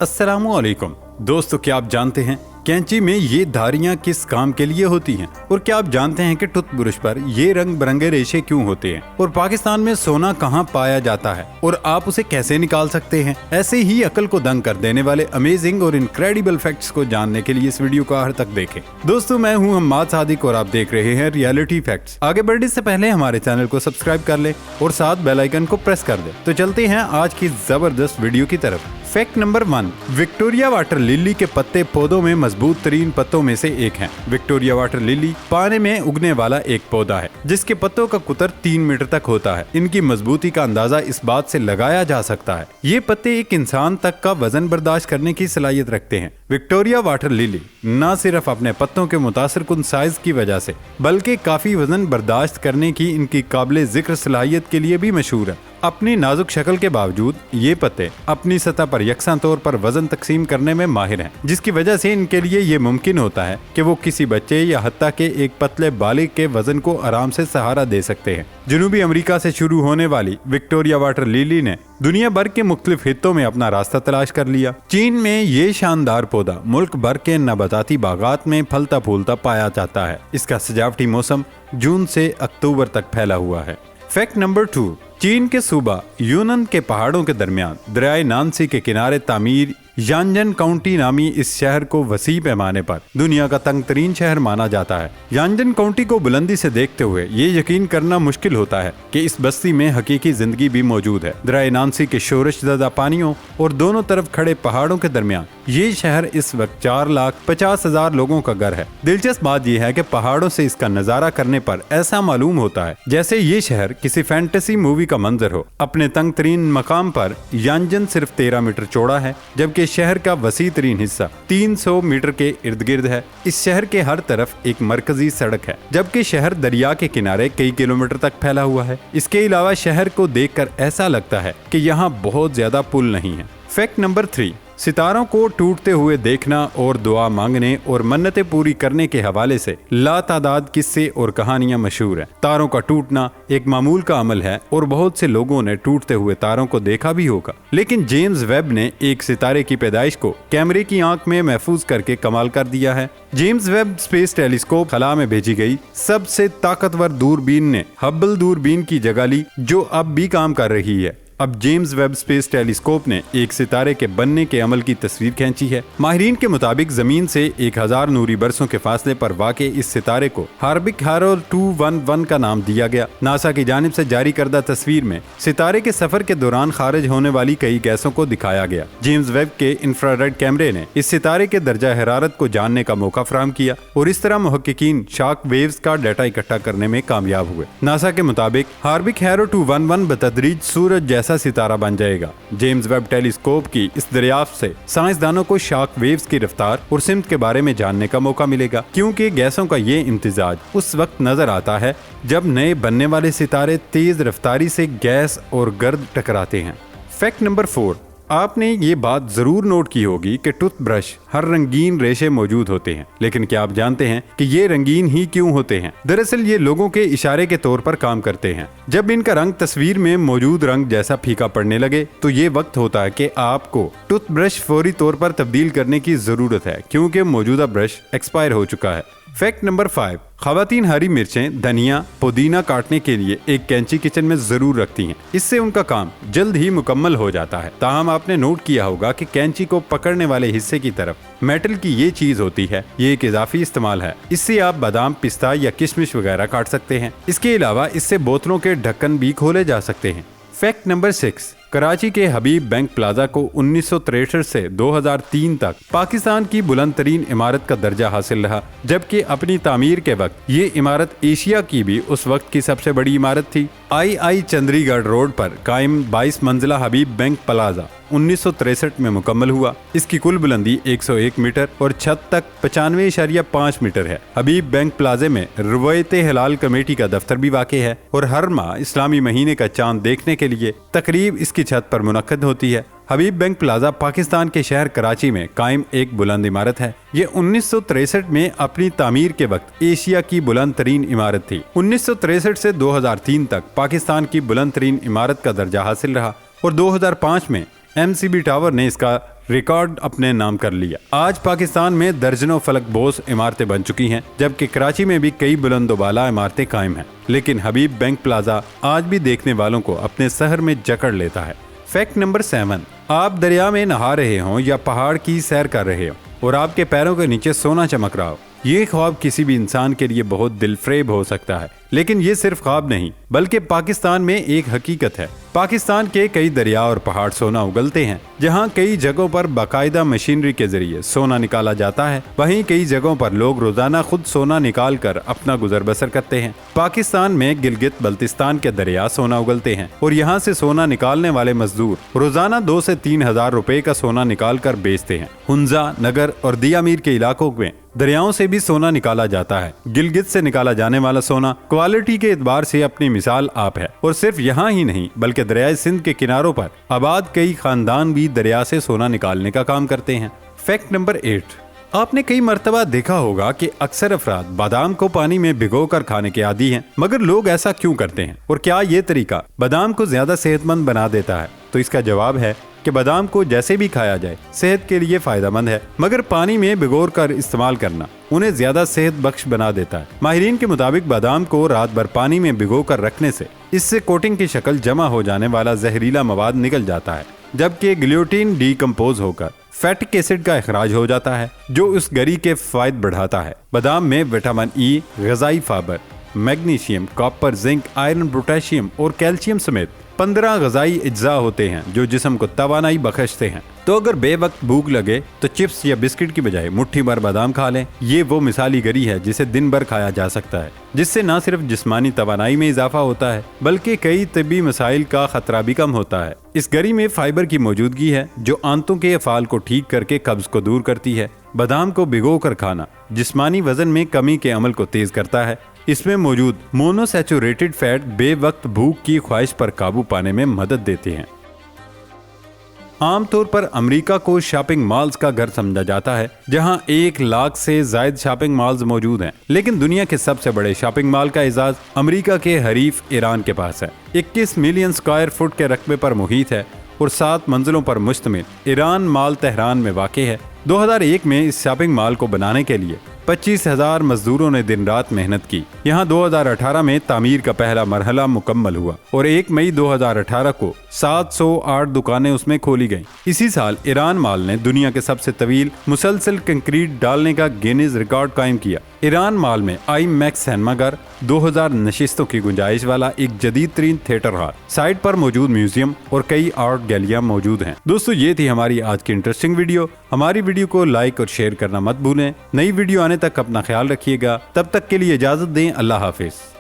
अस्सलामुअलैकुम दोस्तों, क्या आप जानते हैं कैंची में ये धारियां किस काम के लिए होती हैं? और क्या आप जानते हैं कि टूथब्रश पर ये रंग बिरंगे रेशे क्यों होते हैं? और पाकिस्तान में सोना कहाँ पाया जाता है और आप उसे कैसे निकाल सकते हैं? ऐसे ही अकल को दंग कर देने वाले अमेजिंग और इनक्रेडिबल फैक्ट्स को जानने के लिए इस वीडियो को आखिर तक देखें। दोस्तों, मैं हूँ हम्माद सादिक और आप देख रहे हैं रियलिटी फैक्ट्स। आगे बढ़ने से पहले हमारे चैनल को सब्सक्राइब कर ले और साथ बेल आइकन को प्रेस कर दे। तो चलते हैं आज की जबरदस्त वीडियो की तरफ। Fact number 1, Victoria water lily के पत्ते पौधों में मजबूत तरीन पत्तों में से एक हैं। विक्टोरिया वाटर लिली पानी में उगने वाला एक पौधा है जिसके पत्तों का कुतर 3 मीटर तक होता है। इनकी मजबूती का अंदाजा इस बात से लगाया जा सकता है ये पत्ते एक इंसान तक का वजन बर्दाश्त करने की सलाहियत रखते हैं। विक्टोरिया वाटर लिली न सिर्फ अपने पत्तों के मुतासिर कुन साइज की वजह से बल्कि काफी वजन बर्दाश्त करने की इनकी काबिल जिक्र सलाहियत के लिए भी मशहूर है। अपनी नाजुक शक्ल के बावजूद ये पत्ते अपनी सतह पर यकसा तौर पर वजन तकसीम करने में माहिर हैं, जिसकी वजह से इनके लिए ये मुमकिन होता है कि वो किसी बच्चे या हत्ता के एक पतले बालिग के वजन को आराम से सहारा दे सकते हैं। जनूबी अमेरिका से शुरू होने वाली विक्टोरिया वाटर लिली ने दुनिया भर के मुख्तलिफ हिस्सों में अपना रास्ता तलाश कर लिया। चीन में ये शानदार पौधा मुल्क भर के नबाताती बागात में फलता फूलता पाया जाता है। इसका सजावटी मौसम जून से अक्टूबर तक फैला हुआ है। फैक्ट नंबर 2, चीन के सूबा यूनन के पहाड़ों के दरमियान दरियाए नानसी के किनारे तामीर यांजन काउंटी नामी इस शहर को वसी पैमाने पर दुनिया का तंग तरीन शहर माना जाता है। यांजन काउंटी को बुलंदी से देखते हुए ये यकीन करना मुश्किल होता है कि इस बस्ती में हकीकी जिंदगी भी मौजूद है। दरियाए नानसी के शोरश ज़दा पानियों और दोनों तरफ खड़े पहाड़ों के दरमियान ये शहर इस वक्त 4,50,000 लोगों का घर है। दिलचस्प बात यह है कि पहाड़ों से इसका नजारा करने पर ऐसा मालूम होता है जैसे ये शहर किसी फैंटेसी मूवी का मंजर हो। अपने तंग तरीन मकाम पर यांजन सिर्फ 13 मीटर चौड़ा है, जबकि शहर का वसी तरीन हिस्सा 300 मीटर के इर्द गिर्द है। इस शहर के हर तरफ एक मरकजी सड़क है, जबकि शहर दरिया के किनारे कई किलोमीटर तक फैला हुआ है। इसके अलावा शहर को देखकर ऐसा लगता है कि यहाँ बहुत ज्यादा पुल नहीं है। फैक्ट नंबर 3, सितारों को टूटते हुए देखना और दुआ मांगने और मन्नतें पूरी करने के हवाले से लातादाद किस्से और कहानियां मशहूर हैं। तारों का टूटना एक मामूल का अमल है और बहुत से लोगों ने टूटते हुए तारों को देखा भी होगा, लेकिन जेम्स वेब ने एक सितारे की पैदाइश को कैमरे की आंख में महफूज करके कमाल कर दिया है। जेम्स वेब स्पेस टेलीस्कोप खला में भेजी गई सबसे ताकतवर दूरबीन ने हब्बल दूरबीन की जगह ली, जो अब भी काम कर रही है। अब जेम्स वेब स्पेस टेलीस्कोप ने एक सितारे के बनने के अमल की तस्वीर खींची है। माहिरीन के मुताबिक जमीन से 1000 नूरी बरसों के फासले पर वाक़े इस सितारे को हार्बिक हैरोल्ड 211 का नाम दिया गया। नासा की जानिब से जारी करदा तस्वीर में सितारे के सफर के दौरान खारिज होने वाली कई गैसों को दिखाया गया। जेम्स वेब के इंफ्रारेड कैमरे ने इस सितारे के दर्जा हरारत को जानने का मौका फराहम किया और इस तरह मुहक्किकीन शॉक वेव्स का डाटा इकट्ठा करने में कामयाब हुए। नासा के मुताबिक हार्बिक हैरो 211 बतदरीज सूरज जैसा सितारा बन जाएगा। जेम्स वेब टेलीस्कोप की इस दरियाफ्त से साइंसदानों को शॉक वेव्स की रफ्तार और सिमत के बारे में जानने का मौका मिलेगा, क्योंकि गैसों का ये इम्तिजाज उस वक्त नजर आता है जब नए बनने वाले सितारे तेज रफ्तारी से गैस और गर्द टकराते हैं। फैक्ट नंबर 4, आपने ये बात जरूर नोट की होगी कि टूथब्रश हर रंगीन रेशे मौजूद होते हैं, लेकिन क्या आप जानते हैं कि ये रंगीन ही क्यों होते हैं? दरअसल ये लोगों के इशारे के तौर पर काम करते हैं। जब इनका रंग तस्वीर में मौजूद रंग जैसा फीका पड़ने लगे तो ये वक्त होता है कि आपको टूथब्रश फौरी तौर पर तब्दील करने की जरूरत है, क्योंकि मौजूदा ब्रश एक्सपायर हो चुका है। फैक्ट नंबर 5, खवातीन हरी मिर्चें, धनिया, पुदीना काटने के लिए एक कैंची किचन में जरूर रखती हैं। इससे उनका काम जल्द ही मुकम्मल हो जाता है। ताहम आपने नोट किया होगा कि कैंची को पकड़ने वाले हिस्से की तरफ मेटल की ये चीज होती है। ये एक इजाफी इस्तेमाल है। इससे आप बादाम, पिस्ता या किशमिश वगैरह काट सकते हैं। इसके अलावा इससे बोतलों के ढक्कन भी खोले जा सकते हैं। फैक्ट नंबर 6, कराची के हबीब बैंक प्लाजा को 1963 से 2003 तक पाकिस्तान की बुलंद तरीन इमारत का दर्जा हासिल रहा, जबकि अपनी तामीर के वक्त ये इमारत एशिया की भी उस वक्त की सबसे बड़ी इमारत थी। आई चंद्रीगढ़ रोड पर कायम 22 मंजिला हबीब बैंक प्लाजा 1963 में मुकम्मल हुआ। इसकी कुल बुलंदी 101 मीटर और छत तक 95.5 मीटर है। हबीब बैंक प्लाजे में रवायत हिलाल कमेटी का दफ्तर भी वाक़ है और हर माह इस्लामी महीने का चांद देखने के लिए तकरीब इसकी छत पर मुनक्कद होती है। हबीब बैंक प्लाजा पाकिस्तान के शहर कराची में कायम एक बुलंद इमारत है। ये 1963 में अपनी तामीर के वक्त एशिया की बुलंद तरीन इमारत थी। 1963 से 2003 तक पाकिस्तान की बुलंद तरीन इमारत का दर्जा हासिल रहा और 2005 में MCB टावर ने इसका ریکارڈ اپنے نام کر لیا۔ آج پاکستان میں درجنوں فلک بوس عمارتیں بن چکی ہیں، جبکہ کراچی میں بھی کئی بلند و بالا عمارتیں قائم ہیں، لیکن حبیب بینک پلازا آج بھی دیکھنے والوں کو اپنے شہر میں جکڑ لیتا ہے۔ فیکٹ نمبر 7، آپ دریا میں نہا رہے ہوں یا پہاڑ کی سیر کر رہے ہوں اور آپ کے پیروں کے نیچے سونا چمک رہا ہو، یہ خواب کسی بھی انسان کے لیے بہت دل فریب ہو سکتا ہے، لیکن یہ صرف خواب نہیں بلکہ پاکستان میں ایک حقیقت ہے۔ پاکستان کے کئی دریا اور پہاڑ سونا اگلتے ہیں، جہاں کئی جگہوں پر باقاعدہ مشینری کے ذریعے سونا نکالا جاتا ہے، وہیں کئی جگہوں پر لوگ روزانہ خود سونا نکال کر اپنا گزر بسر کرتے ہیں۔ پاکستان میں گلگت بلتستان کے دریا سونا اگلتے ہیں اور یہاں سے سونا نکالنے والے مزدور روزانہ 2 سے 3 ہزار روپے کا سونا نکال کر بیچتے ہیں۔ ہنزا، نگر اور دیا میر کے علاقوں میں دریاؤں سے بھی سونا نکالا جاتا ہے۔ گلگت سے نکالا جانے والا سونا کوالٹی کے اعتبار سے اپنی مثال آپ ہے، اور صرف یہاں ہی نہیں بلکہ دریائے سندھ کے کناروں پر آباد کئی خاندان بھی دریا سے سونا نکالنے کا کام کرتے ہیں۔ فیکٹ نمبر 8، آپ نے کئی مرتبہ دیکھا ہوگا کہ اکثر افراد بادام کو پانی میں بھگو کر کھانے کے عادی ہیں، مگر لوگ ایسا کیوں کرتے ہیں اور کیا یہ طریقہ بادام کو زیادہ صحت مند بنا دیتا ہے؟ تو اس کا جواب ہے کہ بادام کو جیسے بھی کھایا جائے صحت کے لیے فائدہ مند ہے، مگر پانی میں بھگو کر استعمال کرنا انہیں زیادہ صحت بخش بنا دیتا ہے۔ ماہرین کے مطابق بادام کو رات بھر پانی میں بھگو کر رکھنے سے اس سے کوٹنگ کی شکل جمع ہو جانے والا زہریلا مواد نکل جاتا ہے، جبکہ گلیوٹین ڈی کمپوز ہو کر فیٹک ایسڈ کا اخراج ہو جاتا ہے، جو اس گری کے فوائد بڑھاتا ہے۔ بادام میں وٹامن ای، غذائی fibre, magnesium, copper, zinc, iron, potassium اور کیلشیم سمیت 15 غذائی اجزاء ہوتے ہیں جو جسم کو توانائی بخشتے ہیں۔ تو اگر بے وقت بھوک لگے تو چپس یا بسکٹ کی بجائے مٹھی بھر بادام کھا لیں۔ یہ وہ مثالی گری ہے جسے دن بھر کھایا جا سکتا ہے، جس سے نہ صرف جسمانی توانائی میں اضافہ ہوتا ہے بلکہ کئی طبی مسائل کا خطرہ بھی کم ہوتا ہے۔ اس گری میں فائبر کی موجودگی ہے جو آنتوں کے افعال کو ٹھیک کر کے قبض کو دور کرتی ہے۔ بادام کو بھگو کر کھانا جسمانی وزن میں کمی کے عمل کو تیز کرتا ہے۔ اس میں موجود مونو سیچوریٹڈ فیٹ بے وقت بھوک کی خواہش پر قابو پانے میں مدد دیتے ہیں۔ عام طور پر امریکہ کو شاپنگ مالز کا گھر سمجھا جاتا ہے، جہاں 1 لاکھ سے زائد شاپنگ مالز موجود ہیں، لیکن دنیا کے سب سے بڑے شاپنگ مال کا اعزاز امریکہ کے حریف ایران کے پاس ہے۔ 21 ملین اسکوائر فٹ کے رقبے پر محیط ہے اور 7 منزلوں پر مشتمل ایران مال تہران میں واقع ہے۔ 2001 میں اس شاپنگ مال کو بنانے کے لیے 25,000 مزدوروں نے دن رات محنت کی۔ یہاں 2018 میں تعمیر کا پہلا مرحلہ مکمل ہوا اور 1 مئی 2018 کو 708 دکانیں اس میں کھولی گئیں۔ اسی سال ایران مال نے دنیا کے سب سے طویل مسلسل کنکریٹ ڈالنے کا گینیز ریکارڈ قائم کیا۔ ایران مال میں آئی میکس سینما گھر، 2000 نشستوں کی گنجائش والا ایک جدید ترین تھیٹر ہال، سائٹ پر موجود میوزیم اور کئی آرٹ گیلریاں موجود ہیں۔ دوستو، یہ تھی ہماری آج کی انٹرسٹنگ ویڈیو۔ ہماری ویڈیو کو لائک اور شیئر کرنا مت بھولیں۔ نئی ویڈیو آنے تک اپنا خیال رکھیے گا، تب تک کے لیے اجازت دیں۔ اللہ حافظ۔